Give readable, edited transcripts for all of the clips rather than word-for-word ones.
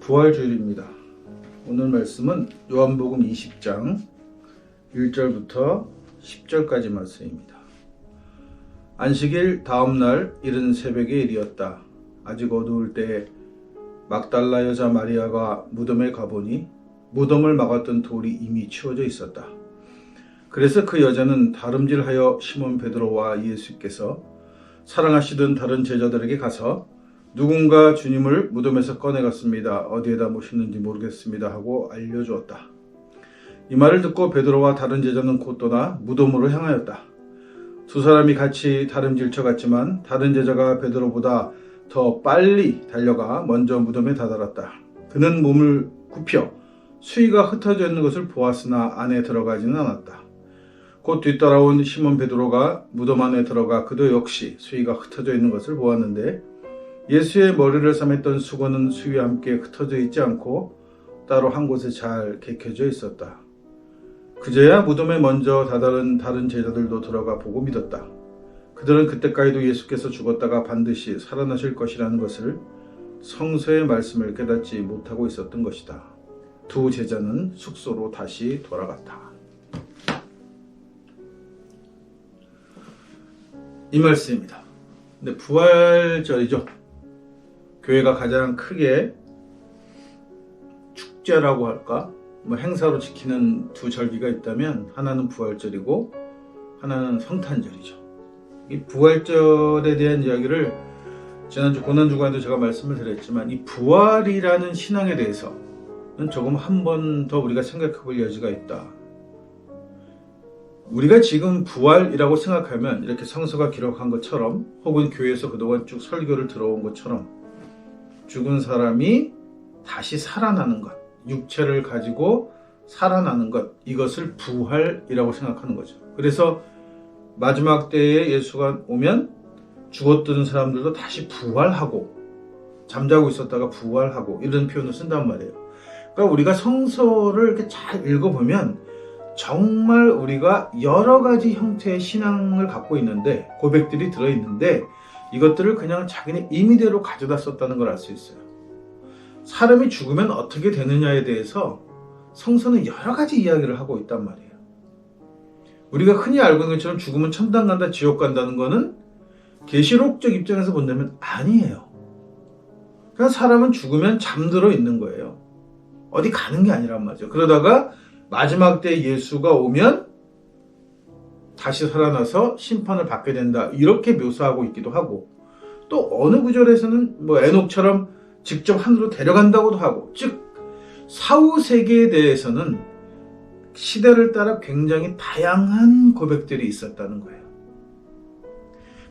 부활주일입니다. 오늘 말씀은 요한복음 20장 1절부터 10절까지 말씀입니다. 안식일 다음날 이른 새벽의 일이었다. 아직 어두울 때에 막달라 여자 마리아가 무덤에 가보니 무덤을 막았던 돌이 이미 치워져 있었다. 그래서 그 여자는 다름질하여 시몬 베드로와 예수께서 사랑하시던 다른 제자들에게 가서 누군가 주님을 무덤에서 꺼내갔습니다. 어디에다 모셨는지 모르겠습니다 하고 알려주었다. 이 말을 듣고 베드로와 다른 제자는 곧 떠나 무덤으로 향하였다. 두 사람이 같이 다름질쳐 갔지만 다른 제자가 베드로보다 더 빨리 달려가 먼저 무덤에 다다랐다. 그는 몸을 굽혀 수의가 흩어져 있는 것을 보았으나 안에 들어가지는 않았다. 곧 뒤따라온 시몬 베드로가 무덤 안에 들어가 그도 역시 수의가 흩어져 있는 것을 보았는데 예수의 머리를 삼았던 수건은 수위와 함께 흩어져 있지 않고 따로 한 곳에 잘 개켜져 있었다. 그제야 무덤에 먼저 다다른 다른 제자들도 들어가 보고 믿었다. 그들은 그때까지도 예수께서 죽었다가 반드시 살아나실 것이라는 것을 성서의 말씀을 깨닫지 못하고 있었던 것이다. 두 제자는 숙소로 다시 돌아갔다. 이 말씀입니다. 근데 부활절이죠. 교회가 가장 크게 축제라고 할까? 행사로 지키는 두 절기가 있다면 하나는 부활절이고 하나는 성탄절이죠. 이 부활절에 대한 이야기를 지난주 고난주간에도 제가 말씀을 드렸지만 이 부활이라는 신앙에 대해서는 조금 한 번 더 우리가 생각해 볼 여지가 있다. 우리가 지금 부활이라고 생각하면 이렇게 성서가 기록한 것처럼 혹은 교회에서 그동안 쭉 설교를 들어온 것처럼 죽은 사람이 다시 살아나는 것, 육체를 가지고 살아나는 것, 이것을 부활이라고 생각하는 거죠. 그래서 마지막 때에 예수가 오면 죽었던 사람들도 다시 부활하고 잠자고 있었다가 부활하고 이런 표현을 쓴단 말이에요. 그러니까 우리가 성서를 이렇게 잘 읽어보면 정말 우리가 여러 가지 형태의 신앙을 갖고 있는데 고백들이 들어있는데 이것들을 그냥 자기네 임의대로 가져다 썼다는 걸 알 수 있어요. 사람이 죽으면 어떻게 되느냐에 대해서 성서는 여러 가지 이야기를 하고 있단 말이에요. 우리가 흔히 알고 있는 것처럼 죽으면 천당 간다, 지옥 간다는 거는 계시록적 입장에서 본다면 아니에요. 그냥 사람은 죽으면 잠들어 있는 거예요. 어디 가는 게 아니란 말이죠. 그러다가 마지막 때 예수가 오면 다시 살아나서 심판을 받게 된다. 이렇게 묘사하고 있기도 하고 또 어느 구절에서는 에녹처럼 직접 하늘로 데려간다고도 하고 즉 사후세계에 대해서는 시대를 따라 굉장히 다양한 고백들이 있었다는 거예요.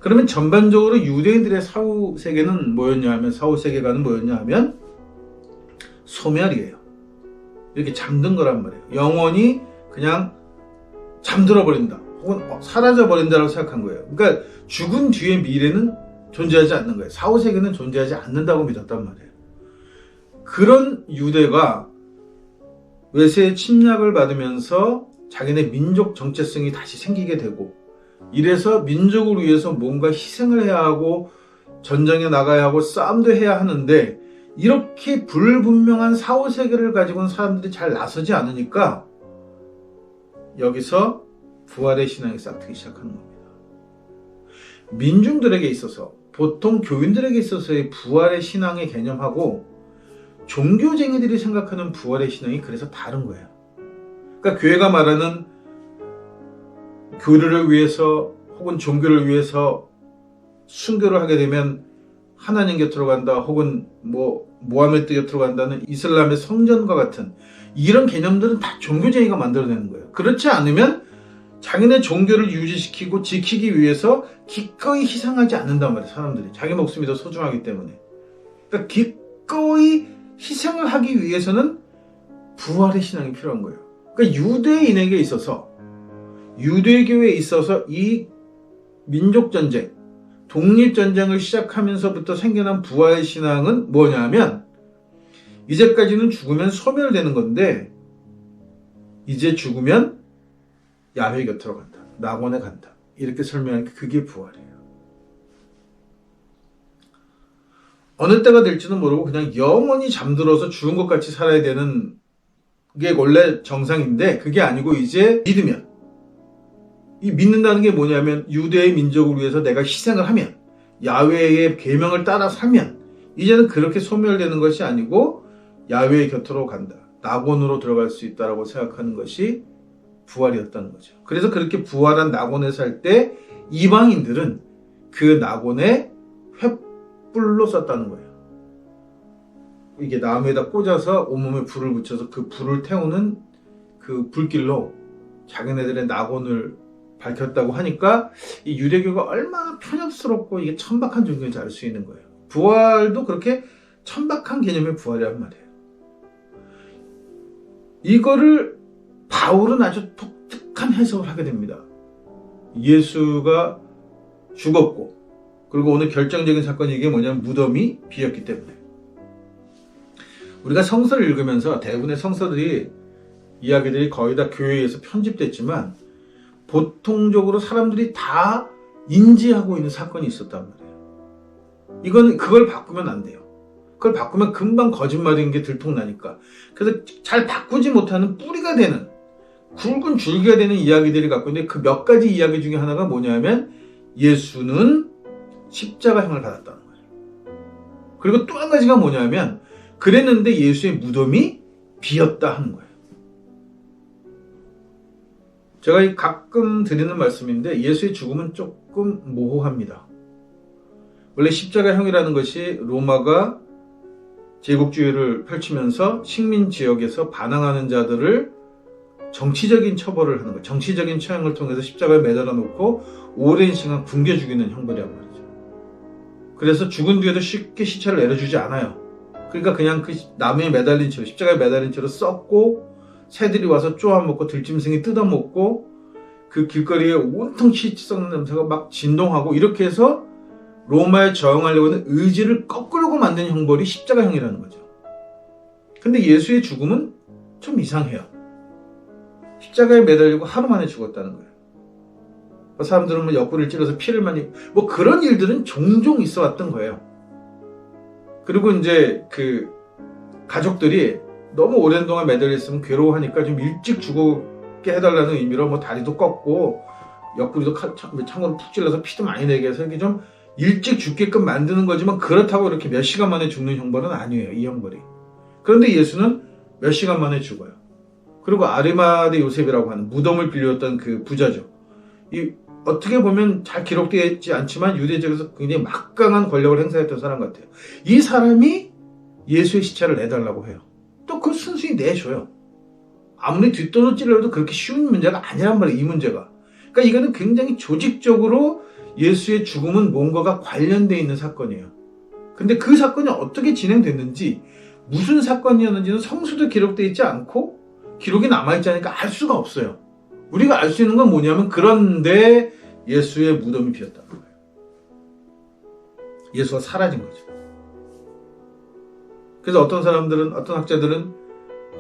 그러면 전반적으로 유대인들의 사후세계는 뭐였냐 하면 사후세계관은 뭐였냐 하면 소멸이에요. 이렇게 잠든 거란 말이에요. 영원히 그냥 잠들어 버린다. 혹은 사라져 버린다고 생각한 거예요. 그러니까 죽은 뒤의 미래는 존재하지 않는 거예요. 사후세계는 존재하지 않는다고 믿었단 말이에요. 그런 유대가 외세의 침략을 받으면서 자기네 민족 정체성이 다시 생기게 되고 이래서 민족을 위해서 뭔가 희생을 해야 하고 전쟁에 나가야 하고 싸움도 해야 하는데 이렇게 불분명한 사후세계를 가지고는 사람들이 잘 나서지 않으니까 여기서 부활의 신앙이 싹트기 시작하는 겁니다. 민중들에게 있어서 보통 교인들에게 있어서의 부활의 신앙의 개념하고 종교쟁이들이 생각하는 부활의 신앙이 그래서 다른 거예요. 그러니까 교회가 말하는 교류를 위해서 혹은 종교를 위해서 순교를 하게 되면 하나님 곁으로 간다 혹은 모하메드 곁으로 간다는 이슬람의 성전과 같은 이런 개념들은 다 종교쟁이가 만들어내는 거예요. 그렇지 않으면 자기네 종교를 유지시키고 지키기 위해서 기꺼이 희생하지 않는단 말이에요. 사람들이 자기 목숨이 더 소중하기 때문에. 그러니까 기꺼이 희생을 하기 위해서는 부활의 신앙이 필요한 거예요. 그러니까 유대인에게 있어서 유대교에 있어서 이 민족전쟁 독립전쟁을 시작하면서부터 생겨난 부활의 신앙은 뭐냐 하면 이제까지는 죽으면 소멸되는 건데 이제 죽으면 야훼 곁으로 간다. 낙원에 간다. 이렇게 설명하니까 그게 부활이에요. 어느 때가 될지는 모르고 그냥 영원히 잠들어서 죽은 것 같이 살아야 되는 게 원래 정상인데, 그게 아니고 이제 믿으면, 이 믿는다는 게 뭐냐면 유대의 민족을 위해서 내가 희생을 하면, 야훼의 계명을 따라 살면 이제는 그렇게 소멸되는 것이 아니고 야훼의 곁으로 간다, 낙원으로 들어갈 수 있다라고 생각하는 것이 부활이었다는 거죠. 그래서 그렇게 부활한 낙원에 살 때 이방인들은 그 낙원에 횃불로 썼다는 거예요. 이게 나무에다 꽂아서 온몸에 불을 붙여서 그 불을 태우는 그 불길로 자기네들의 낙원을 밝혔다고 하니까 이 유대교가 얼마나 편협스럽고 이게 천박한 종교인지 알 수 있는 거예요. 부활도 그렇게 천박한 개념의 부활이란 말이에요. 이거를 바울은 아주 독특한 해석을 하게 됩니다. 예수가 죽었고, 그리고 오늘 결정적인 사건이 이게 뭐냐면 무덤이 비었기 때문에. 우리가 성서를 읽으면서 대부분의 성서들이 이야기들이 거의 다 교회에서 편집됐지만 보통적으로 사람들이 다 인지하고 있는 사건이 있었단 말이에요. 그걸 바꾸면 안 돼요. 그걸 바꾸면 금방 거짓말인 게 들통나니까. 그래서 잘 바꾸지 못하는 뿌리가 되는, 굵은 줄기가 되는 이야기들이 갖고 있는데, 그 몇 가지 이야기 중에 하나가 뭐냐면 예수는 십자가형을 받았다는 거예요. 그리고 또 한 가지가 뭐냐면 그랬는데 예수의 무덤이 비었다 하는 거예요. 제가 가끔 드리는 말씀인데 예수의 죽음은 조금 모호합니다. 원래 십자가형이라는 것이 로마가 제국주의를 펼치면서 식민 지역에서 반항하는 자들을 정치적인 처벌을 하는 거예요. 정치적인 처형을 통해서 십자가에 매달아 놓고 오랜 시간 굶겨 죽이는 형벌이란 말이죠. 그래서 죽은 뒤에도 쉽게 시체를 내려주지 않아요. 그러니까 그냥 그 나무에 매달린 채로, 십자가에 매달린 채로 썩고, 새들이 와서 쪼아먹고 들짐승이 뜯어먹고, 그 길거리에 온통 시 썩는 냄새가 막 진동하고, 이렇게 해서 로마에 저항하려고 하는 의지를 꺾으려고 만든 형벌이 십자가형이라는 거죠. 근데 예수의 죽음은 좀 이상해요. 십자가에 매달리고 하루 만에 죽었다는 거예요. 사람들은 뭐 옆구리를 찔러서 피를 많이, 뭐 그런 일들은 종종 있어 왔던 거예요. 그리고 이제 그 가족들이 너무 오랜 동안 매달려 있으면 괴로워하니까 좀 일찍 죽게 해달라는 의미로 뭐 다리도 꺾고 옆구리도 창으로 푹 찔러서 피도 많이 내게 해서 이렇게 좀 일찍 죽게끔 만드는 거지만, 그렇다고 이렇게 몇 시간 만에 죽는 형벌은 아니에요, 이 형벌이. 그런데 예수는 몇 시간 만에 죽어요. 그리고 아리마대 요셉이라고 하는 무덤을 빌렸던 그 부자죠. 이 어떻게 보면 잘 기록되어 있지 않지만 유대적에서 굉장히 막강한 권력을 행사했던 사람 같아요. 이 사람이 예수의 시체를 내달라고 해요. 또 그걸 순순히 내줘요. 아무리 뒷돈을 찔러도 그렇게 쉬운 문제가 아니란 말이에요, 이 문제가. 그러니까 이거는 굉장히 조직적으로 예수의 죽음은 뭔가가 관련되어 있는 사건이에요. 근데 그 사건이 어떻게 진행됐는지, 무슨 사건이었는지는 성수도 기록되어 있지 않고 기록이 남아있지 않으니까 알 수가 없어요. 우리가 알 수 있는 건 뭐냐면, 그런데 예수의 무덤이 비었다는 거예요. 예수가 사라진 거죠. 그래서 어떤 학자들은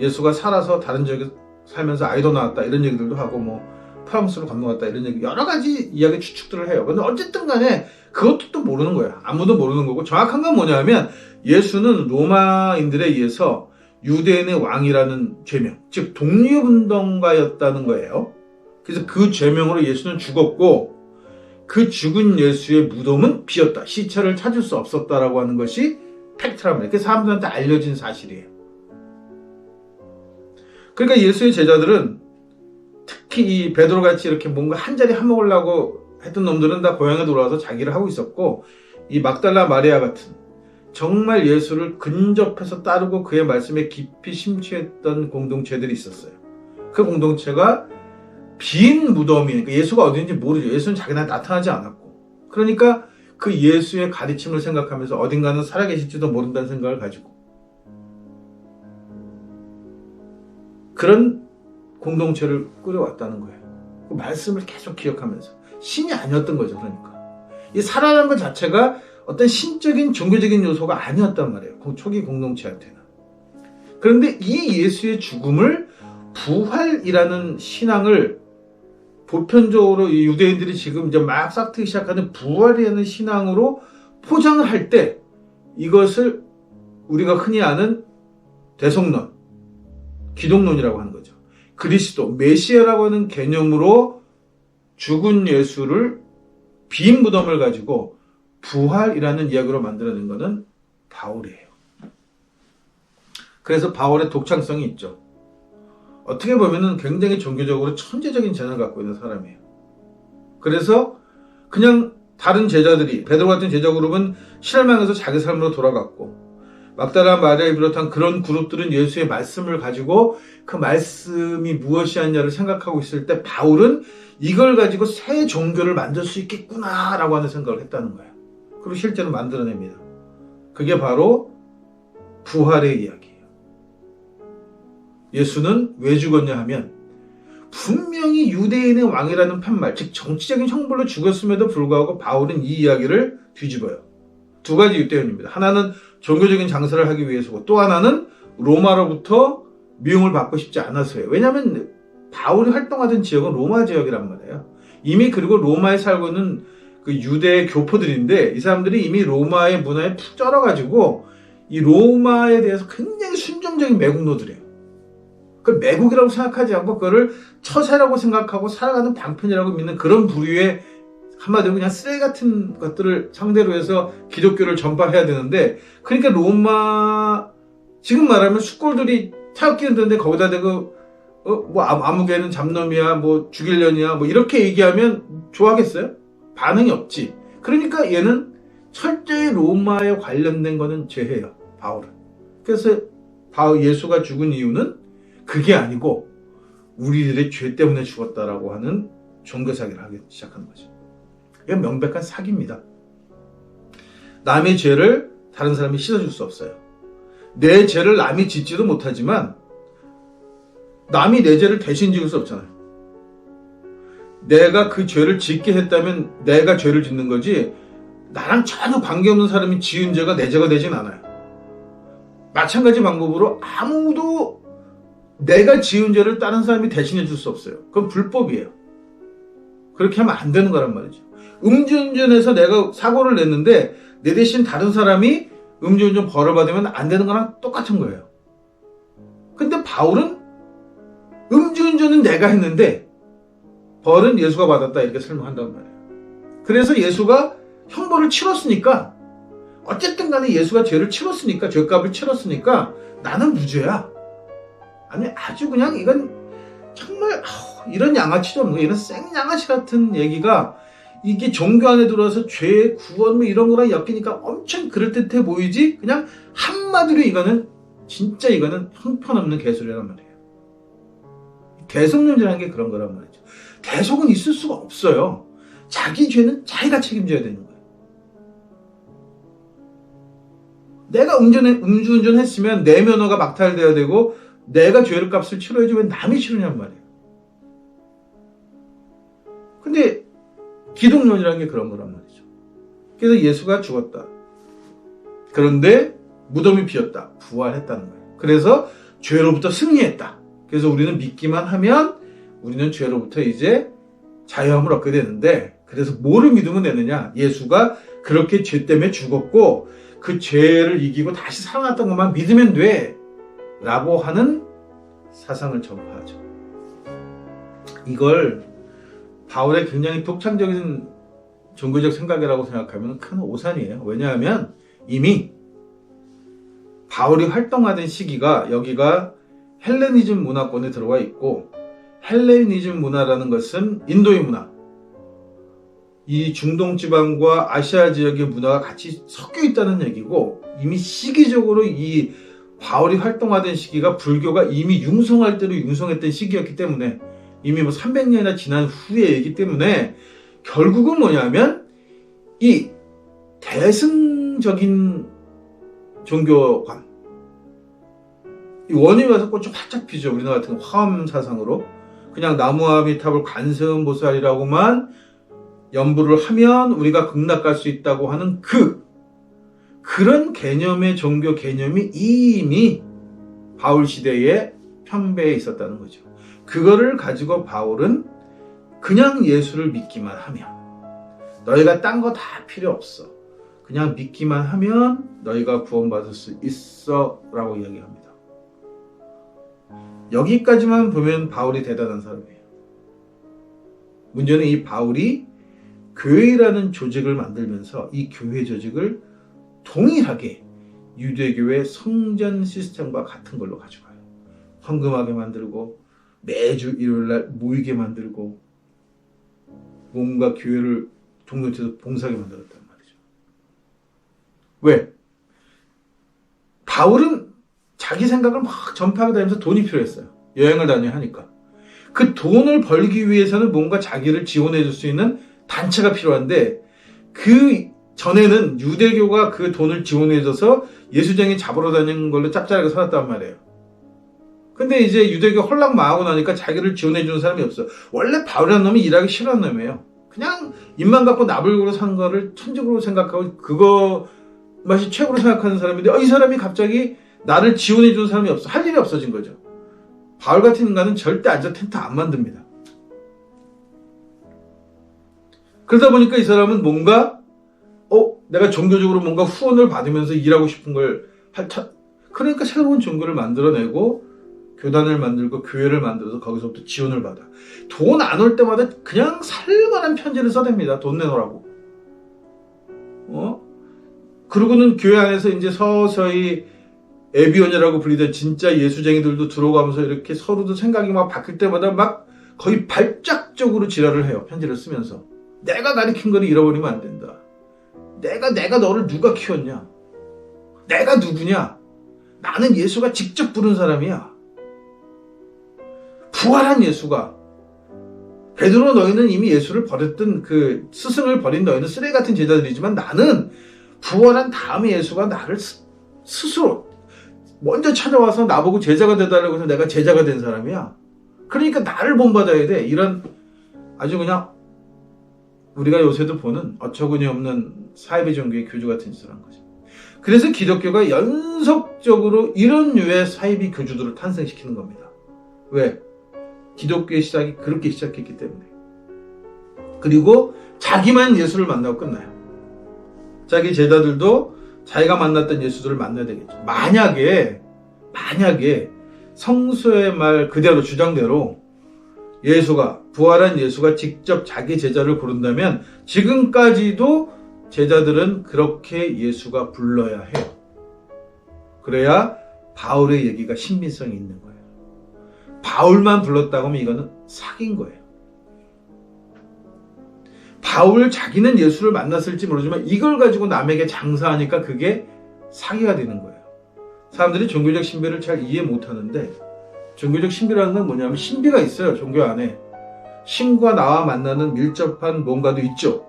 예수가 살아서 다른 지역에 살면서 아이도 낳았다 이런 얘기들도 하고, 뭐 프랑스로 건너갔다 이런 얘기, 여러 가지 이야기 추측들을 해요. 근데 어쨌든 간에 그것도 또 모르는 거예요. 아무도 모르는 거고, 정확한 건 뭐냐면 예수는 로마인들에 의해서 유대인의 왕이라는 죄명, 즉 독립운동가였다는 거예요. 그래서 그 죄명으로 예수는 죽었고, 그 죽은 예수의 무덤은 비었다, 시체를 찾을 수 없었다라고 하는 것이 팩트란 말이에요. 그게 사람들한테 알려진 사실이에요. 그러니까 예수의 제자들은, 특히 이 베드로같이 이렇게 뭔가 한 자리 해먹으려고 했던 놈들은 다 고향에 돌아와서 자기를 하고 있었고, 이 막달라 마리아 같은 정말 예수를 근접해서 따르고 그의 말씀에 깊이 심취했던 공동체들이 있었어요. 그 공동체가 빈 무덤이니까 예수가 어디인지 모르죠. 예수는 자기한테 나타나지 않았고, 그러니까 그 예수의 가르침을 생각하면서 어딘가는 살아계실지도 모른다는 생각을 가지고, 그런 공동체를 꾸려왔다는 거예요. 그 말씀을 계속 기억하면서. 신이 아니었던 거죠. 그러니까 이 살아나는 것 자체가 어떤 신적인 종교적인 요소가 아니었단 말이에요, 초기 공동체한테는. 그런데 이 예수의 죽음을 부활이라는 신앙을 보편적으로 이 유대인들이 지금 이제 막 싹트기 시작하는 부활이라는 신앙으로 포장을 할 때, 이것을 우리가 흔히 아는 대속론, 기독론이라고 하는 거죠. 그리스도, 메시아라고 하는 개념으로 죽은 예수를 빈 무덤을 가지고 부활이라는 이야기로 만들어낸 것은 바울이에요. 그래서 바울의 독창성이 있죠. 어떻게 보면 굉장히 종교적으로 천재적인 재능을 갖고 있는 사람이에요. 그래서 그냥 다른 제자들이, 베드로 같은 제자 그룹은 실망해서 자기 삶으로 돌아갔고, 막달라 마리아를 비롯한 그런 그룹들은 예수의 말씀을 가지고 그 말씀이 무엇이었냐를 생각하고 있을 때 바울은 이걸 가지고 새 종교를 만들 수 있겠구나라고 하는 생각을 했다는 거예요. 그리고 실제로 만들어냅니다. 그게 바로 부활의 이야기예요. 예수는 왜 죽었냐 하면 분명히 유대인의 왕이라는 팻말, 즉 정치적인 형벌로 죽었음에도 불구하고 바울은 이 이야기를 뒤집어요. 두 가지 이유 때문입니다. 하나는 종교적인 장사를 하기 위해서고, 또 하나는 로마로부터 미움을 받고 싶지 않아서예요. 왜냐하면 바울이 활동하던 지역은 로마 지역이란 말이에요. 이미 그리고 로마에 살고 있는 그 유대 교포들인데 이 사람들이 이미 로마의 문화에 푹 쩔어가지고 이 로마에 대해서 굉장히 순종적인 매국노들이에요. 그걸 매국이라고 생각하지 않고 그거를 처세라고 생각하고 살아가는 방편이라고 믿는 그런 부류의, 한마디로 그냥 쓰레기 같은 것들을 상대로 해서 기독교를 전파해야 되는데, 그러니까 로마, 지금 말하면 숙골들이 타협기는데 거기다 대고 아무개는 잡놈이야, 뭐 죽일년이야, 뭐 이렇게 얘기하면 좋아하겠어요? 반응이 없지. 그러니까 얘는 철저히 로마에 관련된 거는 죄예요, 바울은. 그래서 예수가 죽은 이유는 그게 아니고 우리들의 죄 때문에 죽었다라고 하는 종교 사기를 하기 시작하는 거죠. 이건 명백한 사기입니다. 남의 죄를 다른 사람이 씻어줄 수 없어요. 내 죄를 남이 짓지도 못하지만 남이 내 죄를 대신 지을 수 없잖아요. 내가 그 죄를 짓게 했다면 내가 죄를 짓는 거지, 나랑 전혀 관계없는 사람이 지은 죄가 내 죄가 되진 않아요. 마찬가지 방법으로 아무도 내가 지은 죄를 다른 사람이 대신해 줄 수 없어요. 그건 불법이에요. 그렇게 하면 안 되는 거란 말이죠. 음주운전해서 내가 사고를 냈는데 내 대신 다른 사람이 음주운전 벌어받으면 안 되는 거랑 똑같은 거예요. 근데 바울은 음주운전은 내가 했는데 벌은 예수가 받았다, 이렇게 설명한단 말이에요. 그래서 예수가 형벌을 치렀으니까, 어쨌든 간에 예수가 죄를 치렀으니까, 죄값을 치렀으니까 나는 무죄야. 아니, 아주 그냥 이건 정말 이런 양아치도 없는 거예요. 이런 생양아치 같은 얘기가 이게 종교 안에 들어와서 죄 구원 뭐 이런 거랑 엮이니까 엄청 그럴듯해 보이지, 그냥 한마디로 이거는 진짜 이거는 형편없는 개소리란 말이에요. 대속론이라는 게 그런 거란 말이죠. 대속은 있을 수가 없어요. 자기 죄는 자기가 책임져야 되는 거예요. 내가 음주운전 했으면 내 면허가 박탈돼야 되고 내가 죄를 값을 치러야지 왜 남이 치르냔 말이에요. 근데 기독론이라는 게 그런 거란 말이죠. 그래서 예수가 죽었다. 그런데 무덤이 비었다. 부활했다는 거예요. 그래서 죄로부터 승리했다. 그래서 우리는 믿기만 하면 우리는 죄로부터 이제 자유함을 얻게 되는데, 그래서 뭐를 믿으면 되느냐? 예수가 그렇게 죄 때문에 죽었고 그 죄를 이기고 다시 살아났던 것만 믿으면 돼 라고 하는 사상을 전파하죠. 이걸 바울의 굉장히 독창적인 종교적 생각이라고 생각하면 큰 오산이에요. 왜냐하면 이미 바울이 활동하던 시기가, 여기가 헬레니즘 문화권에 들어와 있고, 헬레니즘 문화라는 것은 인도의 문화, 이 중동 지방과 아시아 지역의 문화가 같이 섞여 있다는 얘기고, 이미 시기적으로 이 바울이 활동하던 시기가 불교가 이미 융성할 대로 융성했던 시기였기 때문에, 이미 300년이나 지난 후에이기 때문에 결국은 뭐냐면 이 대승적인 종교관, 이 원인이 와서 꽃이 활짝 피죠. 우리나라 같은 화엄 사상으로 그냥 나무아미탑을 관세음보살이라고만 연부를 하면 우리가 극락갈 수 있다고 하는 그런 개념의 종교 개념이 이미 바울 시대에 편배해 있었다는 거죠. 그거를 가지고 바울은 그냥 예수를 믿기만 하면, 너희가 딴 거 다 필요 없어, 그냥 믿기만 하면 너희가 구원받을 수 있어 라고 이야기합니다. 여기까지만 보면 바울이 대단한 사람이에요. 문제는 이 바울이 교회라는 조직을 만들면서 이 교회 조직을 동일하게 유대교의 성전 시스템과 같은 걸로 가져가요. 헌금하게 만들고 매주 일요일날 모이게 만들고 뭔가 교회를 공동체에서 봉사하게 만들었단 말이죠. 왜? 바울은 자기 생각을 막 전파하게 다니면서 돈이 필요했어요. 여행을 다녀야 하니까. 그 돈을 벌기 위해서는 뭔가 자기를 지원해 줄 수 있는 단체가 필요한데 그 전에는 유대교가 그 돈을 지원해줘서 예수쟁이 잡으러 다니는 걸로 짭짤하게 살았단 말이에요. 근데 이제 유대교 헐락 망하고 나니까 자기를 지원해주는 사람이 없어. 원래 바울이라는 놈이 일하기 싫어하는 놈이에요. 그냥 입만 갖고 나불고로 사는 거를 천직으로 생각하고 그거 맛이 최고로 생각하는 사람인데 이 사람이 갑자기 나를 지원해주는 사람이 없어. 할 일이 없어진 거죠. 바울 같은 인간은 절대 앉아 텐트 안 만듭니다. 그러다 보니까 이 사람은 뭔가 내가 종교적으로 뭔가 후원을 받으면서 일하고 싶은 걸 그러니까 새로운 종교를 만들어내고 교단을 만들고 교회를 만들어서 거기서부터 지원을 받아. 돈 안 올 때마다 그냥 살만한 편지를 써댑니다. 돈 내놓으라고. 그러고는 교회 안에서 이제 서서히 에비온이라고 불리던 진짜 예수쟁이들도 들어가면서 이렇게 서로도 생각이 막 바뀔 때마다 막 거의 발작적으로 지랄을 해요. 편지를 쓰면서. 내가 가르친 거를 잃어버리면 안 된다. 내가 너를 누가 키웠냐? 내가 누구냐? 나는 예수가 직접 부른 사람이야. 부활한 예수가. 베드로 너희는 이미 예수를 버렸던 그 스승을 버린 너희는 쓰레기 같은 제자들이지만 나는 부활한 다음에 예수가 나를 스스로 먼저 찾아와서 나보고 제자가 되달라고 해서 내가 제자가 된 사람이야. 그러니까 나를 본받아야 돼. 이런 아주 그냥 우리가 요새도 보는 어처구니 없는 사이비 종교의 교주 같은 짓을 한 거죠. 그래서 기독교가 연속적으로 이런 류의 사이비 교주들을 탄생시키는 겁니다. 왜? 기독교의 시작이 그렇게 시작했기 때문에. 그리고 자기만 예수를 만나고 끝나요. 자기 제자들도 자기가 만났던 예수들을 만나야 되겠죠. 만약에 성서의 말 그대로 주장대로 예수가 부활한 예수가 직접 자기 제자를 부른다면 지금까지도 제자들은 그렇게 예수가 불러야 해요. 그래야 바울의 얘기가 신빙성이 있는 거예요. 바울만 불렀다고 하면 이거는 사기인 거예요. 바울 자기는 예수를 만났을지 모르지만 이걸 가지고 남에게 장사하니까 그게 사기가 되는 거예요. 사람들이 종교적 신비를 잘 이해 못하는데 종교적 신비라는 건 뭐냐면 신비가 있어요. 종교 안에. 신과 나와 만나는 밀접한 뭔가도 있죠.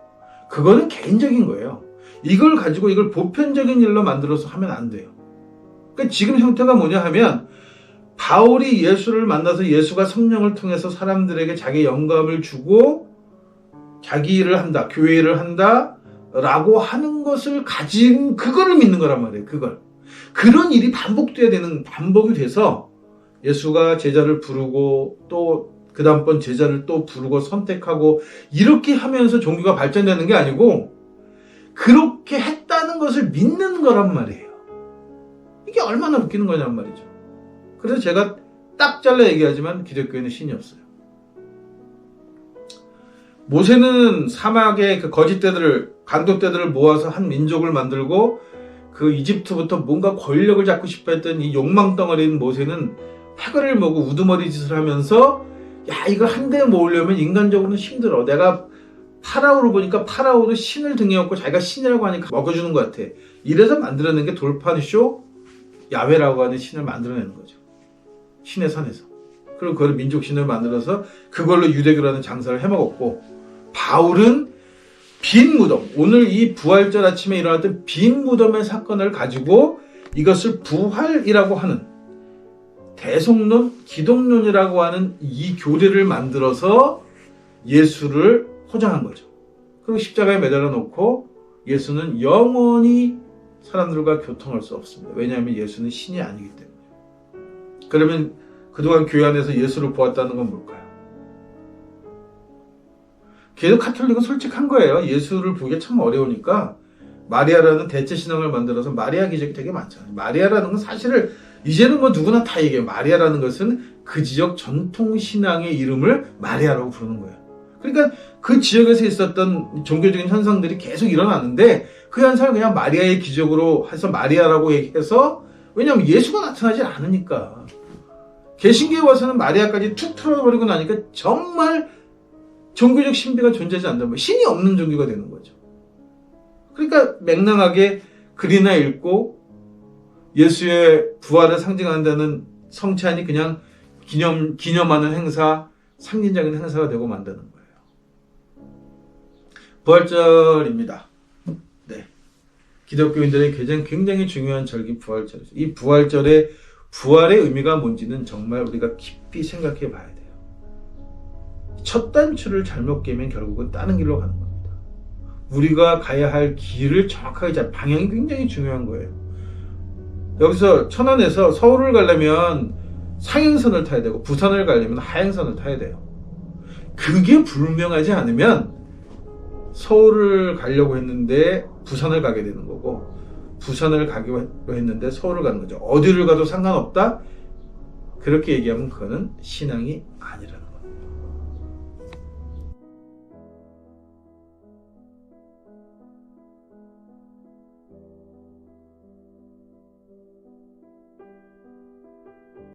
그거는 개인적인 거예요. 이걸 가지고 이걸 보편적인 일로 만들어서 하면 안 돼요. 그러니까 지금 형태가 뭐냐 하면 바울이 예수를 만나서 예수가 성령을 통해서 사람들에게 자기 영감을 주고 자기 일을 한다, 교회 일을 한다 라고 하는 것을 가진 그거를 믿는 거란 말이에요. 그걸. 그런 일이 반복돼야 되는 반복이 돼서 예수가 제자를 부르고 또 그 다음번 제자를 또 부르고 선택하고 이렇게 하면서 종교가 발전되는 게 아니고 그렇게 했다는 것을 믿는 거란 말이에요. 이게 얼마나 웃기는 거냔 말이죠. 그래서 제가 딱 잘라 얘기하지만 기독교에는 신이 없어요. 모세는 사막에 그 거짓대들을 간도떼들을 모아서 한 민족을 만들고 그 이집트부터 뭔가 권력을 잡고 싶어 했던 이 욕망 덩어리인 모세는 패거리를 먹고 우두머리 짓을 하면서 야 이걸 한데 모으려면 인간적으로는 힘들어. 내가 파라오를 보니까 파라오도 신을 등에 업고 자기가 신이라고 하니까 먹어주는 것 같아. 이래서 만들어낸 게 돌판쇼 야훼라고 하는 신을 만들어내는 거죠. 신의 산에서. 그리고 그걸 민족신을 만들어서 그걸로 유대교라는 장사를 해먹었고 바울은 빈 무덤, 오늘 이 부활절 아침에 일어났던 빈 무덤의 사건을 가지고 이것을 부활이라고 하는 대속론, 기독론이라고 하는 이 교리를 만들어서 예수를 포장한 거죠. 그리고 십자가에 매달아 놓고 예수는 영원히 사람들과 교통할 수 없습니다. 왜냐하면 예수는 신이 아니기 때문에. 그러면 그동안 교회 안에서 예수를 보았다는 건 뭘까요? 계속 카톨릭은 솔직한 거예요. 예수를 보기가 참 어려우니까 마리아라는 대체 신앙을 만들어서 마리아 기적이 되게 많잖아요. 마리아라는 건 사실을 이제는 뭐 누구나 다 얘기해요. 마리아라는 것은 그 지역 전통 신앙의 이름을 마리아라고 부르는 거예요. 그러니까 그 지역에서 있었던 종교적인 현상들이 계속 일어나는데 그 현상을 그냥 마리아의 기적으로 해서 마리아라고 얘기해서, 왜냐하면 예수가 나타나지 않으니까. 개신교에 와서는 마리아까지 툭 틀어버리고 나니까 정말 종교적 신비가 존재하지 않는다. 뭐 신이 없는 종교가 되는 거죠. 그러니까 맥락하게 글이나 읽고 예수의 부활을 상징한다는 성찬이 그냥 기념하는 행사, 상징적인 행사가 되고 만드는 거예요. 부활절입니다. 네. 기독교인들에게 굉장히 중요한 절기 부활절이죠. 이 부활절의 부활의 의미가 뭔지는 정말 우리가 깊이 생각해 봐야 돼요. 첫 단추를 잘못 깨면 결국은 다른 길로 가는 겁니다. 우리가 가야 할 길을 정확하게 방향이 굉장히 중요한 거예요. 여기서 천안에서 서울을 가려면 상행선을 타야 되고 부산을 가려면 하행선을 타야 돼요. 그게 불명하지 않으면 서울을 가려고 했는데 부산을 가게 되는 거고, 부산을 가기로 했는데 서울을 가는 거죠. 어디를 가도 상관없다? 그렇게 얘기하면 그거는 신앙이 아니라는 거예요.